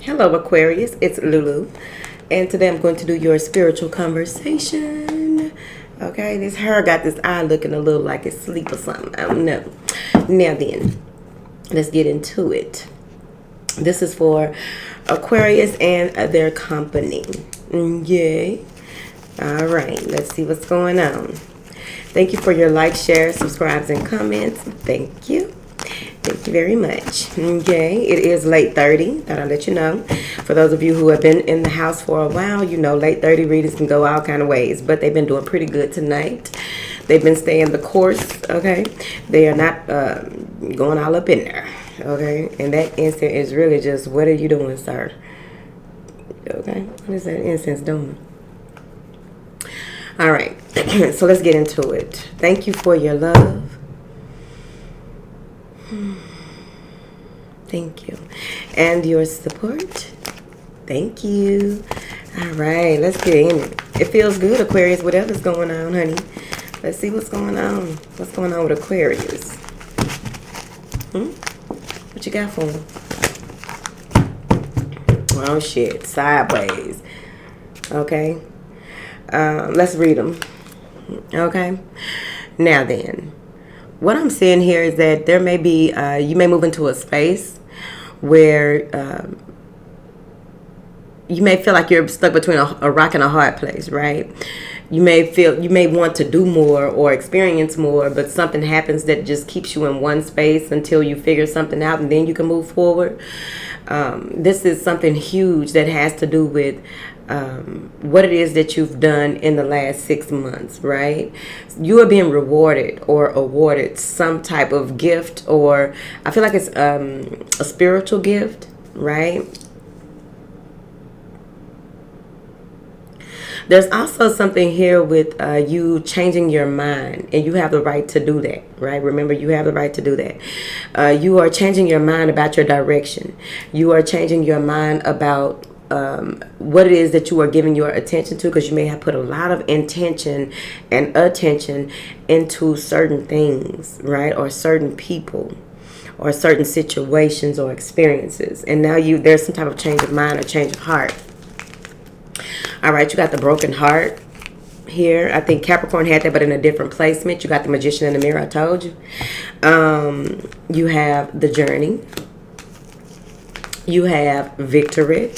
Hello, Aquarius. It's Lulu. And today I'm going to do your spiritual conversation. Okay, this hair got this eye looking a little like it's asleep or something. I don't know. Now then, let's get into it. This is for Aquarius and their company. Yay. All right, let's see what's going on. Thank you for your likes, shares, subscribes, and comments. Thank you. Thank you very much. Okay, it is late 30. Thought I'd let you know. For those of you who have been in the house for a while, you know late 30 readings can go all kind of ways, but they've been doing pretty good tonight. They've been staying the course, okay? They are not going all up in there, okay? And that incense is really just, what are you doing, sir? Okay, what is that incense doing? All right, so let's get into it. Thank you for your love. Thank you. And your support. Thank you. All right, let's get in it. It feels good, Aquarius, whatever's going on, honey. Let's see what's going on. What's going on with Aquarius? What you got for them? Oh, shit. Sideways. Okay. Let's read them. Okay. Now then, what I'm seeing here is that there may be, you may move into a space where you may feel like you're stuck between a rock and a hard place, right? You may want to do more or experience more, but something happens that just keeps you in one space until you figure something out, and then you can move forward. This is something huge that has to do with what it is that you've done in the last 6 months, right? You are being rewarded or awarded some type of gift, or I feel like it's a spiritual gift, right? There's also something here with you changing your mind, and you have the right to do that, right? Remember, you have the right to do that. You are changing your mind about your direction. You are changing your mind about what it is that you are giving your attention to, because you may have put a lot of intention and attention into certain things, right? Or certain people or certain situations or experiences. And now there's some type of change of mind or change of heart. All right, you got the broken heart here. I think Capricorn had that, but in a different placement. You got the Magician in the Mirror, I told you. You have the Journey. You have Victory.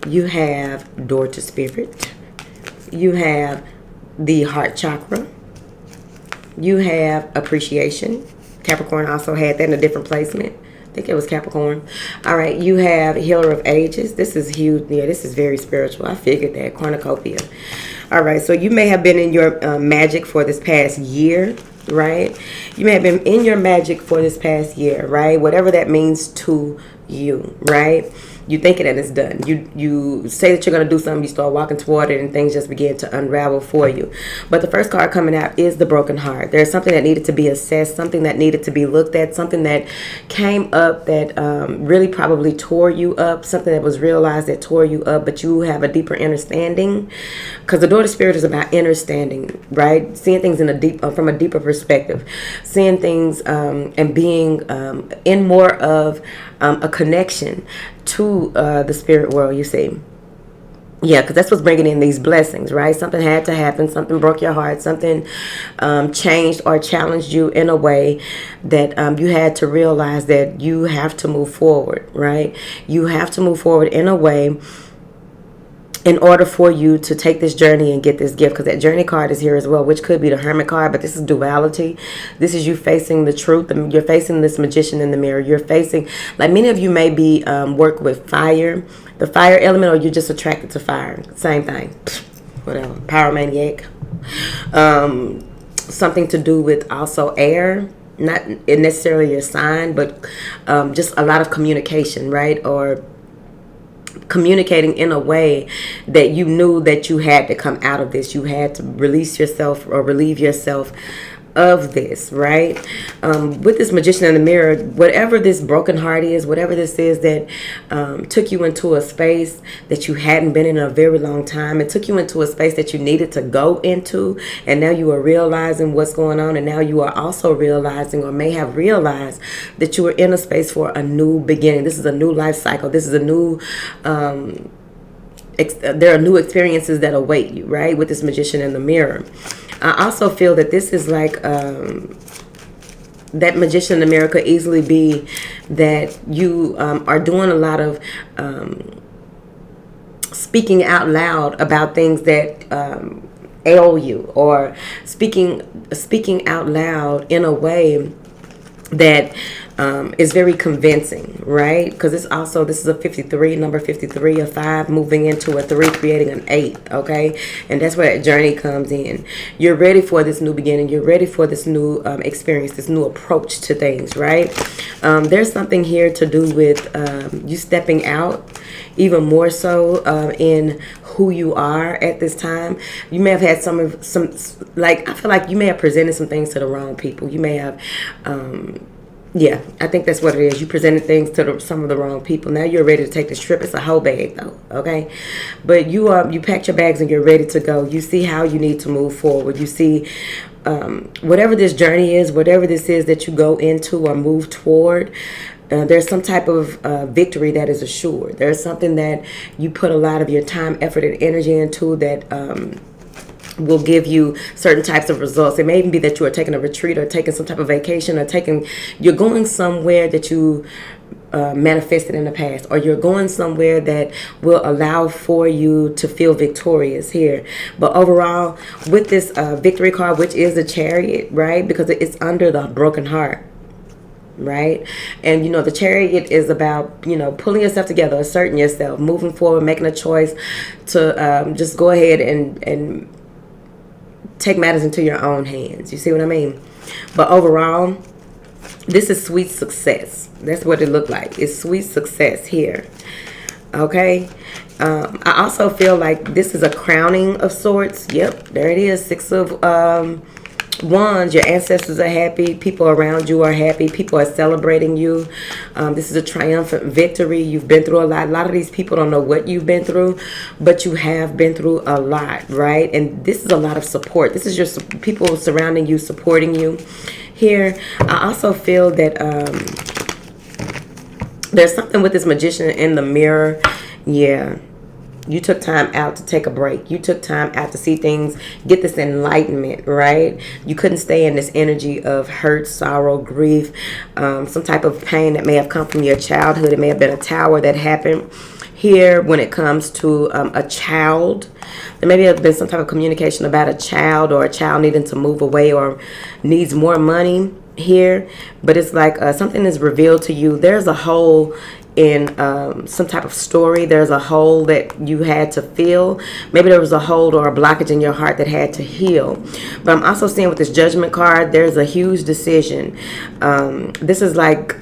You have Door to Spirit. You have the Heart Chakra. You have Appreciation. Capricorn also had that in a different placement. I think it was Capricorn. All right, you have Healer of Ages. This is huge. Yeah, this is very spiritual. I figured that. Cornucopia. All right, so you may have been in your magic for this past year, right? You may have been in your magic for this past year, right? Whatever that means to you, right? You think it and it's done. You say that you're going to do something, you start walking toward it, and things just begin to unravel for you. But the first card coming out is the broken heart. There's something that needed to be assessed, something that needed to be looked at, something that came up that really probably tore you up, something that was realized that tore you up, but you have a deeper understanding. Because the Door to Spirit is about understanding, right? Seeing things in from a deeper perspective. Seeing things and being in more of a connection to the spirit world, you see. Yeah, because that's what's bringing in these blessings, right? Something had to happen. Something broke your heart. Something changed or challenged you in a way that you had to realize that you have to move forward, right? You have to move forward in a way in order for you to take this journey and get this gift, because that Journey card is here as well, which could be the Hermit card, but this is duality. This is you facing the truth. You're facing this Magician in the Mirror. You're facing, like many of you may be work with fire, the fire element, or you're just attracted to fire. Same thing. Whatever. Power maniac. Something to do with also air. Not necessarily your sign, but just a lot of communication, right? Or communicating in a way that you knew that you had to come out of this. You had to release yourself or relieve yourself of this, right? With this Magician in the Mirror, whatever this broken heart is, whatever this is that took you into a space that you hadn't been in a very long time, it took you into a space that you needed to go into, and now you are realizing what's going on, and now you are also realizing, or may have realized, that you are in a space for a new beginning. This is a new life cycle. This is a new there are new experiences that await you, right, with this Magician in the Mirror. I also feel that this is like that Magician in the Mirror could easily be that you are doing a lot of speaking out loud about things that ail you, or speaking out loud in a way that is very convincing, right? Because this is a 53, number 53, a 5 moving into a 3, creating an 8, okay? And that's where that journey comes in. You're ready for this new beginning. You're ready for this new experience, this new approach to things, right? There's something here to do with you stepping out even more so in who you are at this time. You may have had some like, I feel like you may have presented some things to the wrong people. You may have yeah, I think that's what it is. You presented things to some of the wrong people. Now you're ready to take this trip. It's a whole bag though, okay? But you packed your bags and you're ready to go. You see how you need to move forward. You see whatever this journey is, whatever this is that you go into or move toward, there's some type of victory that is assured. There's something that you put a lot of your time, effort, and energy into that will give you certain types of results. It may even be that you are taking a retreat or taking some type of vacation, or you're going somewhere that you manifested in the past, or you're going somewhere that will allow for you to feel victorious here. But overall, with this victory card, which is the Chariot, right? Because it's under the broken heart, right? And the Chariot is about pulling yourself together, asserting yourself, moving forward, making a choice to just go ahead and take matters into your own hands. You see what I mean? But overall, this is sweet success. That's what it looked like. It's sweet success here. Okay. I also feel like this is a crowning of sorts. Yep, there it is. 6 of Wands. Your ancestors are happy. People around you are happy. People are celebrating you. This is a triumphant victory. You've been through a lot. A lot of these people don't know what you've been through, but you have been through a lot, right? And this is a lot of support. This is your people surrounding you, supporting you. Here, I also feel that there's something with this Magician in the Mirror. Yeah. You took time out to take a break. You took time out to see things, get this enlightenment, right? You couldn't stay in this energy of hurt, sorrow, grief, some type of pain that may have come from your childhood. It may have been a tower that happened here when it comes to a child. There may have been some type of communication about a child, or a child needing to move away or needs more money here. But it's like something is revealed to you. There's a hole in some type of story. There's a hole that you had to fill. Maybe there was a hole or a blockage in your heart that had to heal. But I'm also seeing with this Judgment card, there's a huge decision. This is like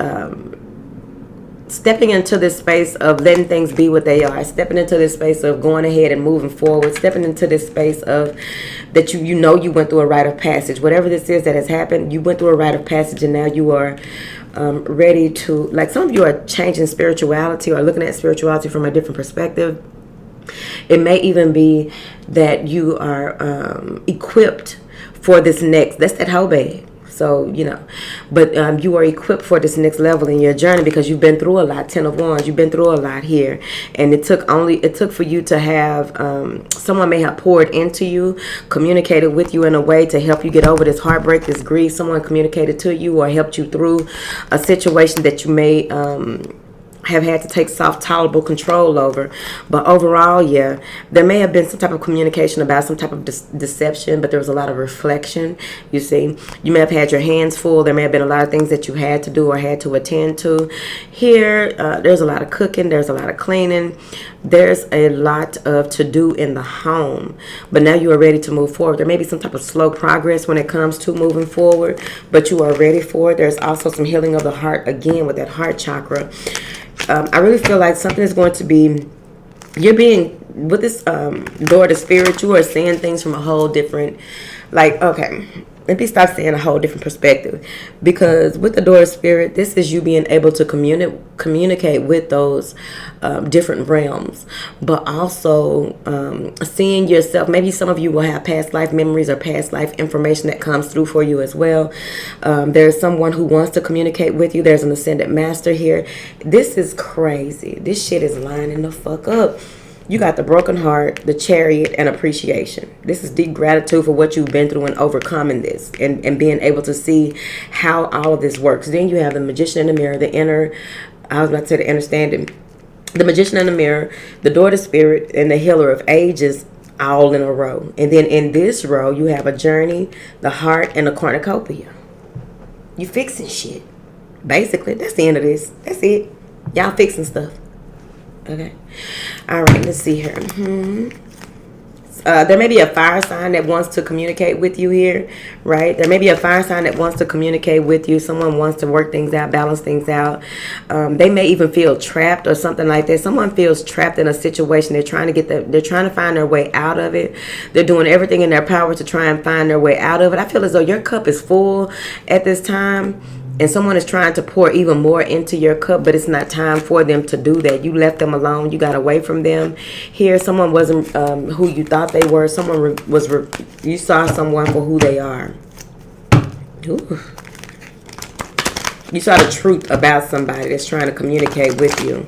stepping into this space of letting things be what they are, stepping into this space of going ahead and moving forward, stepping into this space of that you went through a rite of passage. Whatever this is that has happened, you went through a rite of passage, and now you are ready to, like, some of you are changing spirituality or looking at spirituality from a different perspective. It may even be that you are equipped for this next, that's that whole bag. So, but you are equipped for this next level in your journey because you've been through a lot. 10 of Wands, you've been through a lot here. And it took for you to have, someone may have poured into you, communicated with you in a way to help you get over this heartbreak, this grief. Someone communicated to you or helped you through a situation that you may have had to take soft, tolerable control over. But overall, yeah, there may have been some type of communication about some type of deception, but there was a lot of reflection. You see, you may have had your hands full. There may have been a lot of things that you had to do or had to attend to. Here, there's a lot of cooking. There's a lot of cleaning. There's a lot of to do in the home. But now you are ready to move forward. There may be some type of slow progress when it comes to moving forward, but you are ready for it. There's also some healing of the heart, again, with that heart chakra. I really feel like something is going to be, with this door to spirit, you are seeing things from a whole different, like, okay, let me start seeing a whole different perspective, because with the daughter spirit, this is you being able to communicate with those different realms, but also seeing yourself. Maybe some of you will have past life memories or past life information that comes through for you as well. There's someone who wants to communicate with you. There's an ascended master here. This is crazy. This shit is lining the fuck up. You got the broken heart, the chariot, and appreciation. This is deep gratitude for what you've been through and overcoming this, and being able to see how all of this works. Then you have the magician in the mirror, the inner, I was about to say the understanding, the magician in the mirror, the daughter spirit, and the healer of ages, all in a row. And then in this row, you have a journey, the heart, and a cornucopia. You fixing shit. Basically, that's the end of this. That's it. Y'all fixing stuff. Okay. All right, let's see here. There may be a fire sign that wants to communicate with you here, right? There may be a fire sign that wants to communicate with you. Someone wants to work things out, balance things out. They may even feel trapped or something like that. Someone feels trapped in a situation. They're trying to find their way out of it. They're doing everything in their power to try and find their way out of it. I feel as though your cup is full at this time, and someone is trying to pour even more into your cup, but it's not time for them to do that. You left them alone. You got away from them. Here, someone wasn't who you thought they were. Someone you saw someone for who they are. Ooh. You saw the truth about somebody that's trying to communicate with you.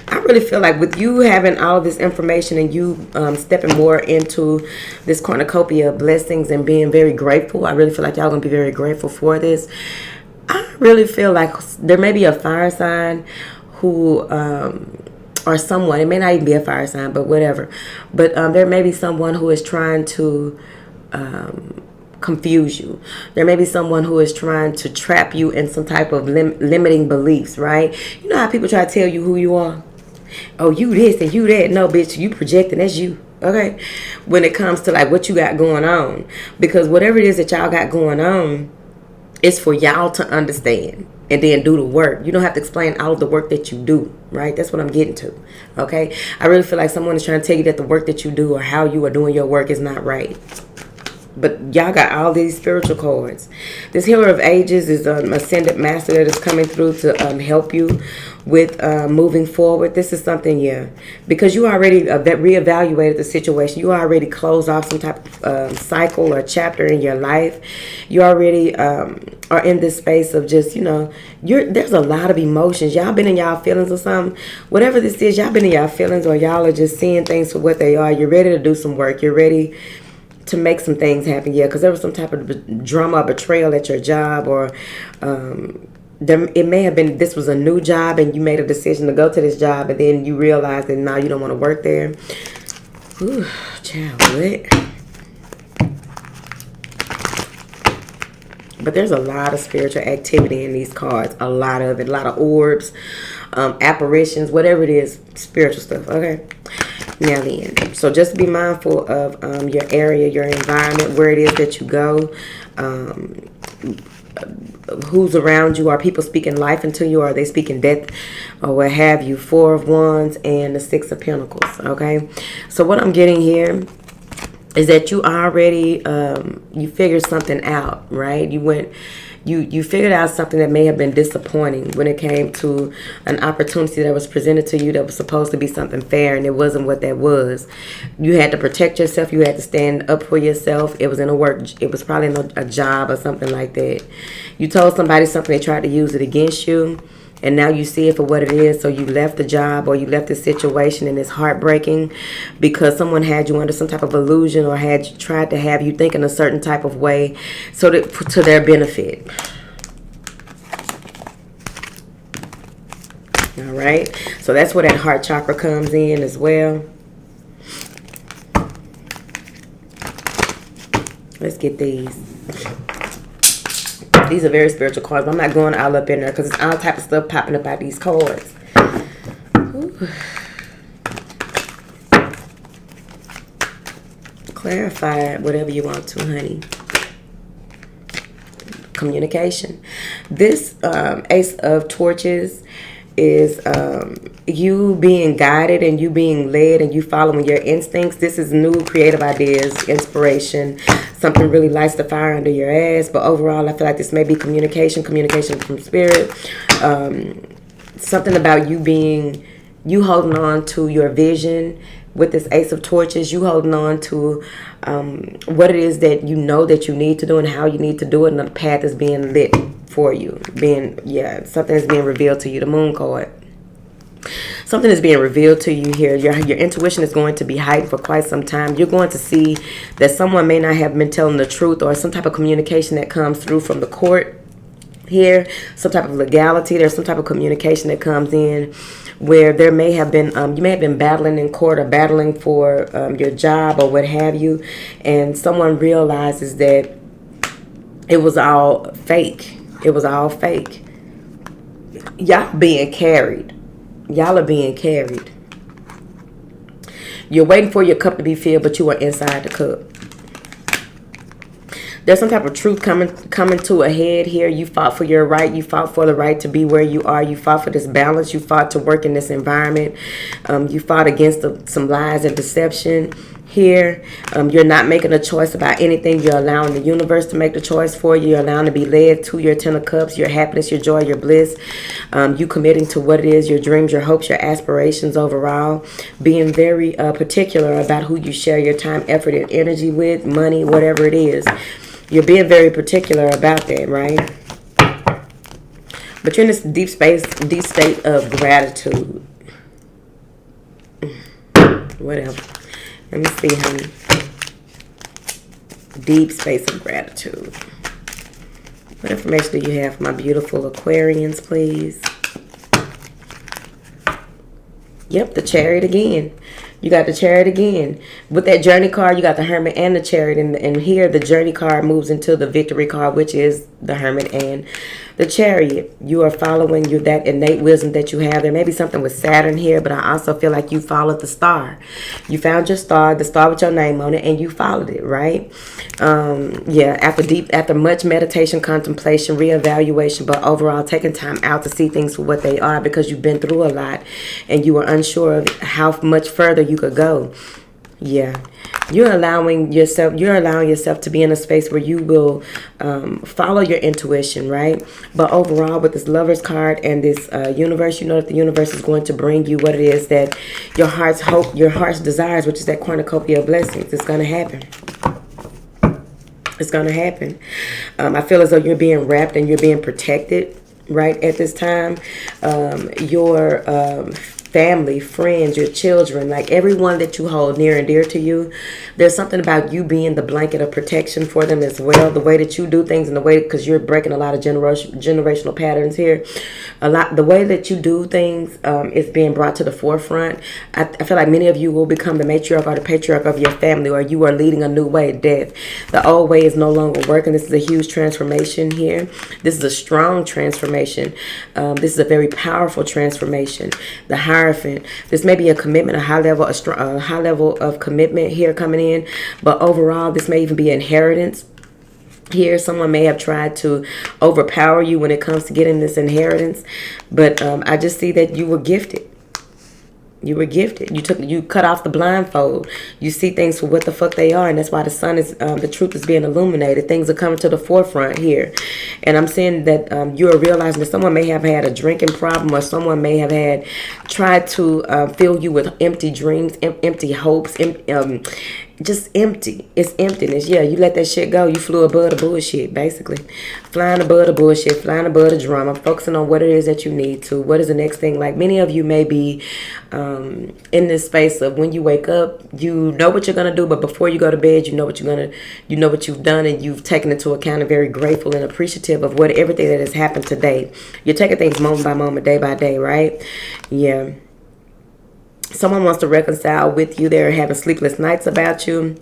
I really feel like with you having all of this information and you stepping more into this cornucopia of blessings and being very grateful, I really feel like y'all going to be very grateful for this. I really feel like there may be a fire sign who, or someone, it may not even be a fire sign, but whatever. But there may be someone who is trying to confuse you. There may be someone who is trying to trap you in some type of limiting beliefs, right? You know how people try to tell you who you are? Oh, you this and you that. No, bitch, you projecting, that's you. Okay? When it comes to like what you got going on. Because whatever it is that y'all got going on, it's for y'all to understand and then do the work. You don't have to explain all of the work that you do, right? That's what I'm getting to, okay? I really feel like someone is trying to tell you that the work that you do or how you are doing your work is not right. But y'all got all these spiritual cards. This healer of ages is an ascended master that is coming through to help you with moving forward. This is something, yeah, because you already reevaluated the situation. You already closed off some type of cycle or chapter in your life. You already are in this space of just, you know, there's a lot of emotions. Y'all been in y'all feelings or something. Whatever this is, y'all been in y'all feelings, or y'all are just seeing things for what they are. You're ready to do some work. You're ready to make some things happen, yeah, because there was some type of drama or betrayal at your job, or it may have been this was a new job and you made a decision to go to this job, and then you realize that now you don't want to work there. Ooh, child, what? But there's a lot of spiritual activity in these cards, a lot of it, a lot of orbs, apparitions, whatever it is, spiritual stuff, okay? Now then, so just be mindful of your area, your environment, where it is that you go, who's around you. Are people speaking life into you, or are they speaking death, or what have you? Four of Wands and the Six of Pentacles, okay? So what I'm getting here is that you already, you figured something out, right? You figured out something that may have been disappointing when it came to an opportunity that was presented to you that was supposed to be something fair, and it wasn't what that was. You had to protect yourself. You had to stand up for yourself. It was in a work. It was probably in a job or something like that. You told somebody something, they tried to use it against you, and now you see it for what it is. So you left the job or you left the situation, and it's heartbreaking because someone had you under some type of illusion or had tried to have you think in a certain type of way so that to their benefit. All right. So that's where that heart chakra comes in as well. Let's get these. These are very spiritual cards. I'm not going all up in there because it's all type of stuff popping up out these cards. Ooh. Clarify whatever you want to, honey. Communication. This Ace of Torches is you being guided and you being led and you following your instincts. This is new creative ideas, inspiration. Something really lights the fire under your ass. But overall, I feel like this may be communication from spirit. Something about you holding on to your vision with this Ace of Torches. You holding on to what it is that you know that you need to do and how you need to do it, and the path is being lit for you. Something is being revealed to you. The Moon card. Something is being revealed to you here. Your intuition is going to be heightened for quite some time. You're going to see that someone may not have been telling the truth, or some type of communication that comes through from the court here, some type of legality. There's some type of communication that comes in where there may have been you may have been battling in court or battling for your job or what have you, and someone realizes that it was all fake. It was all fake. Y'all being carried. Y'all are being carried. You're waiting for your cup to be filled, but you are inside the cup. There's some type of truth coming to a head here. You fought for your right. You fought for the right to be where you are. You fought for this balance. You fought to work in this environment. You fought against some lies and deception here. You're not making a choice about anything. You're allowing the universe to make the choice for you. You're allowing to be led to your Ten of Cups, your happiness, your joy, your bliss. You committing to what it is, your dreams, your hopes, your aspirations overall. Being very particular about who you share your time, effort, and energy with, money, whatever it is. You're being very particular about that, right? But you're in this deep state of gratitude. Whatever. Let me see, honey. Deep space of gratitude. What information do you have for my beautiful Aquarians, please? Yep, the Chariot again. You got the Chariot again. With that Journey card, you got the Hermit and the Chariot. And here, the Journey card moves into the Victory card, which is the Hermit and the Chariot. You are following that innate wisdom that you have. There may be something with Saturn here, but I also feel like you followed the star. You found your star, the star with your name on it, and you followed it, right? After much meditation, contemplation, reevaluation, but overall taking time out to see things for what they are, because you've been through a lot and you were unsure of how much further you could go. Yeah, you're allowing yourself to be in a space where you will follow your intuition, right? But overall, with this Lover's card and this universe, you know that the universe is going to bring you what it is that your heart's hope, your heart's desires, which is that cornucopia of blessings. It's going to happen. It's going to happen. I feel as though you're being wrapped and you're being protected right at this time. Your family, friends, your children, like everyone that you hold near and dear to you, there's something about you being the blanket of protection for them as well. The way that you do things and the way, because you're breaking a lot of generational patterns here. The way that you do things is being brought to the forefront. I feel like many of you will become the matriarch or the patriarch of your family, or you are leading a new way of death. The old way is no longer working. This is a huge transformation here. This is a strong transformation. This is a very powerful transformation. The Hierophant. This may be a commitment, a high level of commitment here coming in, but overall, this may even be inheritance. Here, someone may have tried to overpower you when it comes to getting this inheritance, but I just see that you were gifted. You were gifted. You cut off the blindfold. You see things for what the fuck they are, and that's why the sun is the truth is being illuminated. Things are coming to the forefront here, and I'm seeing that you are realizing that someone may have had a drinking problem, or someone may have tried to fill you with empty dreams, empty hopes, just empty. It's emptiness. Yeah, you let that shit go. You flew above the bullshit, basically. Flying above the bullshit, flying above the drama, focusing on what it is that you need to. What is the next thing? Like many of you may be in this space of when you wake up, you know what you're gonna do, but before you go to bed, you know what you've done, and you've taken into account and very grateful and appreciative of everything that has happened today. You're taking things moment by moment, day by day, right? Yeah. Someone wants to reconcile with you. They're having sleepless nights about you.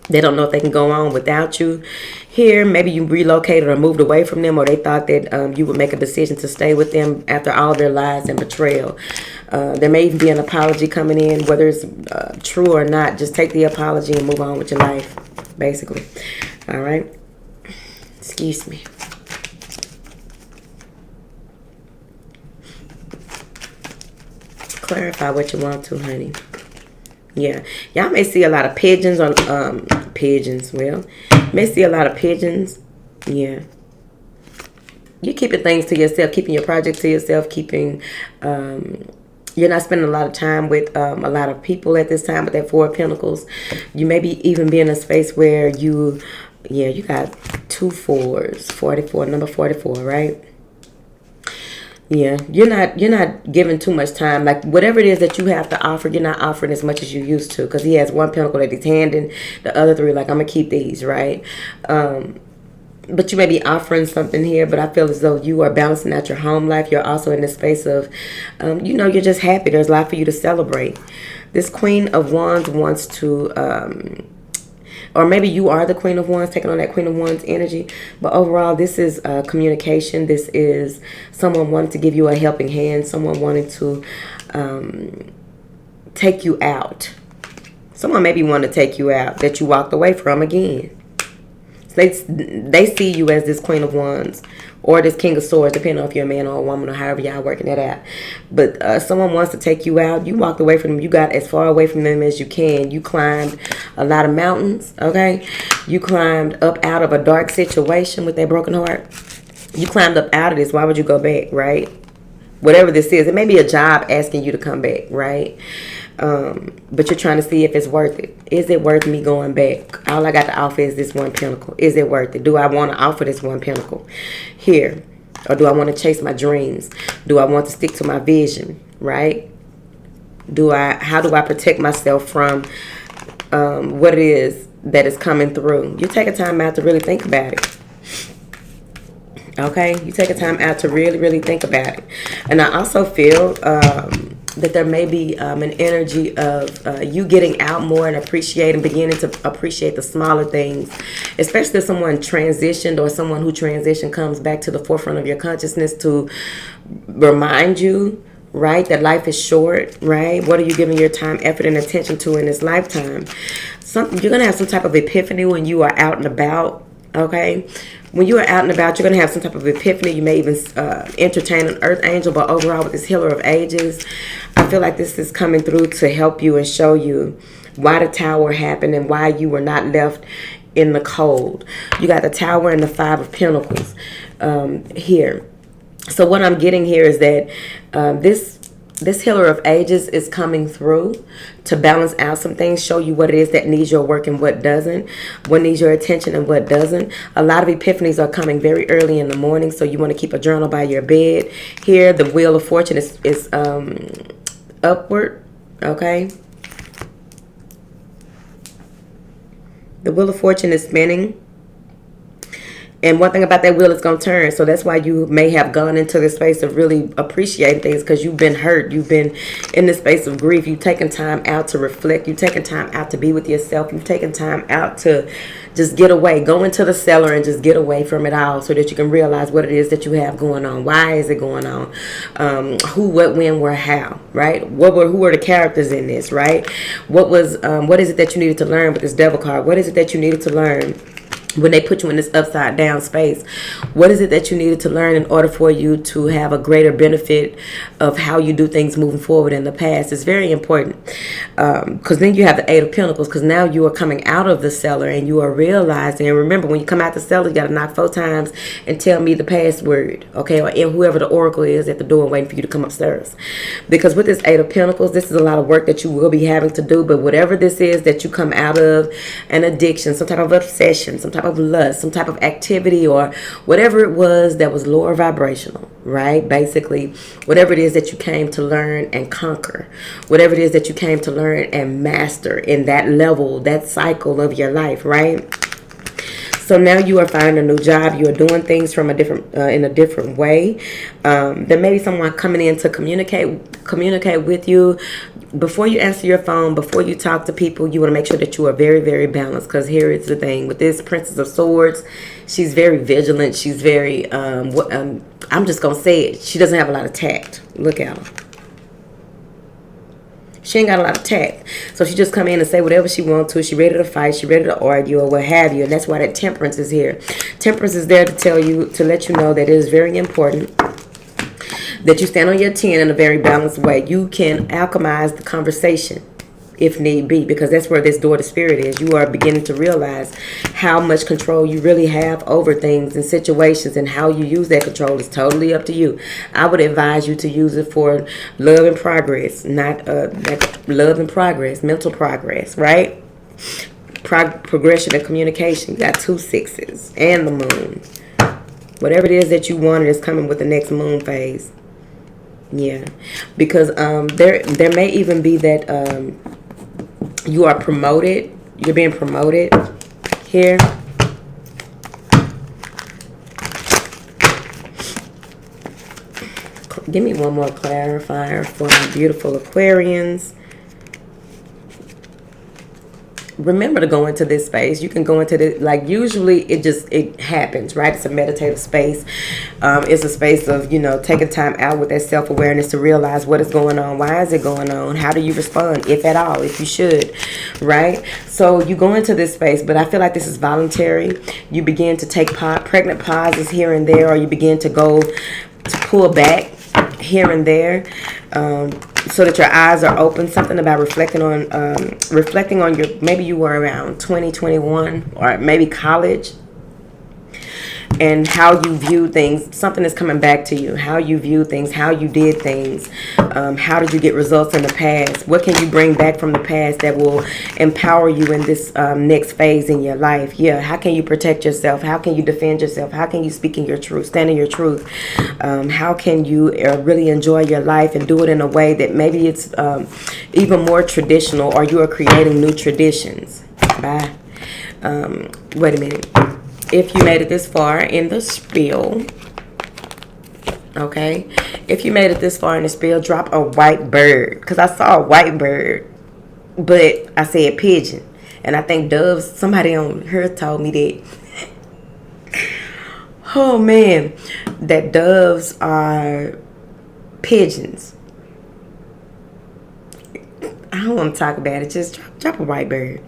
They don't know if they can go on without you. Here, maybe you relocated or moved away from them, or they thought that you would make a decision to stay with them after all their lies and betrayal. There may even be an apology coming in, whether it's true or not. Just take the apology and move on with your life, basically. All right? Excuse me. Clarify what you want to, honey. Yeah. Y'all may see a lot of pigeons on pigeons. Well, may see a lot of pigeons. Yeah. You're keeping things to yourself, keeping your project to yourself, keeping you're not spending a lot of time with a lot of people at this time with that 4 of Pentacles. You may be even be in a space where you got 2 4s, 44, number 44, right? Yeah, you're not giving too much time. Like whatever it is that you have to offer, you're not offering as much as you used to, because he has 1 pentacle that he's handing, the other 3 like, I'm gonna keep these, right? But you may be offering something here, but I feel as though you are balancing out your home life. You're also in the space of, you're just happy. There's a lot for you to celebrate. This Queen of Wands wants to, or maybe you are the Queen of Wands, taking on that Queen of Wands energy. But overall, this is communication. This is someone wanting to give you a helping hand. Someone wanting to take you out. Someone maybe want to take you out that you walked away from again. They see you as this Queen of Wands or this King of Swords, depending on if you're a man or a woman or however y'all working that out. But someone wants to take you out. You walked away from them. You got as far away from them as you can. You climbed a lot of mountains, okay? You climbed up out of a dark situation with that broken heart. You climbed up out of this. Why would you go back, right? Whatever this is. It may be a job asking you to come back, right? But you're trying to see if it's worth it. Is it worth me going back? All I got to offer is this 1 pentacle. Is it worth it? Do I want to offer this 1 pentacle here? Or do I want to chase my dreams? Do I want to stick to my vision, right? How do I protect myself from what it is that is coming through? You take a time out to really think about it. Okay? You take a time out to really, really think about it. And I also feel that there may be an energy of you getting out more and beginning to appreciate the smaller things, especially if someone transitioned or someone who transitioned comes back to the forefront of your consciousness to remind you, right, that life is short, right? What are you giving your time, effort, and attention to in this lifetime? You're going to have some type of epiphany when you are out and about, okay? When you are out and about, you're going to have some type of epiphany. You may even entertain an earth angel, but overall with this Healer of Ages, I feel like this is coming through to help you and show you why the Tower happened and why you were not left in the cold. You got the Tower and the 5 of Pentacles here. So what I'm getting here is that this Healer of Ages is coming through to balance out some things, show you what it is that needs your work and what doesn't, what needs your attention and what doesn't. A lot of epiphanies are coming very early in the morning, so you want to keep a journal by your bed. Here, the Wheel of Fortune is upward, okay? The Wheel of Fortune is spinning. And one thing about that wheel, is going to turn. So that's why you may have gone into the space of really appreciating things, because you've been hurt. You've been in the space of grief. You've taken time out to reflect. You've taken time out to be with yourself. You've taken time out to just get away. Go into the cellar and just get away from it all so that you can realize what it is that you have going on. Why is it going on? Who, what, when, where, how, right? Who were the characters in this, right? What is it that you needed to learn with this Devil card? What is it that you needed to learn when they put you in this upside down space? What is it that you needed to learn in order for you to have a greater benefit of how you do things moving forward in the past? It's very important, because then you have the 8 of Pentacles, because now you are coming out of the cellar and you are realizing, and remember, when you come out the cellar, you got to knock 4 times and tell me the password, okay, or whoever the oracle is at the door waiting for you to come upstairs. Because with this 8 of Pentacles, this is a lot of work that you will be having to do. But whatever this is that you come out of, an addiction, some type of obsession, some type of lust, some type of activity, or whatever it was that was lower vibrational, right? Basically, whatever it is that you came to learn and conquer, whatever it is that you came to learn and master in that level, that cycle of your life, right? So now you are finding a new job. You are doing things from in a different way. There may be someone coming in to communicate with you. Before you answer your phone, before you talk to people, you want to make sure that you are very, very balanced. Because here is the thing. With this Princess of Swords, she's very vigilant. She's very, I'm just going to say it. She doesn't have a lot of tact. Look at her. She ain't got a lot of tact. So she just come in and say whatever she wants to. She ready to fight. She ready to argue or what have you. And that's why that Temperance is here. Temperance is there to tell you, to let you know that it is very important that you stand on your 10 in a very balanced way. You can alchemize the conversation if need be, because that's where this door to spirit is. You are beginning to realize how much control you really have over things and situations, and how you use that control is totally up to you. I would advise you to use it for love and progress, not love and progress, mental progress, right? Progression and communication. You got 2 6s and the moon. Whatever it is that you wanted is coming with the next moon phase. Yeah, because there may even be that you are promoted. You're being promoted here. Give me one more clarifier for my beautiful Aquarians. Remember to go into this space. You can go into this, like, usually it happens, right? It's a meditative space. It's a space of, taking time out with that self-awareness to realize what is going on. Why is it going on? How do you respond, if at all, if you should, right? So you go into this space, but I feel like this is voluntary. You begin to take pregnant pauses here and there, or you begin to go to pull back here and there, so that your eyes are open. Something about reflecting on your, maybe you were around 20, 21, or maybe college, and how you view things. Something is coming back to you. How you view things, how you did things, how did you get results in the past? What can you bring back from the past that will empower you in this next phase in your life? Yeah, how can you protect yourself? How can you defend yourself? How can you speak in your truth, stand in your truth? How can you really enjoy your life and do it in a way that maybe it's even more traditional, or you are creating new traditions? Bye. Wait a minute. If you made it this far in the spiel, okay? If you made it this far in the spiel, drop a white bird. Because I saw a white bird, but I said pigeon. And I think doves, somebody on here told me that. Oh, man. That doves are pigeons. I don't want to talk about it. Just drop a white bird.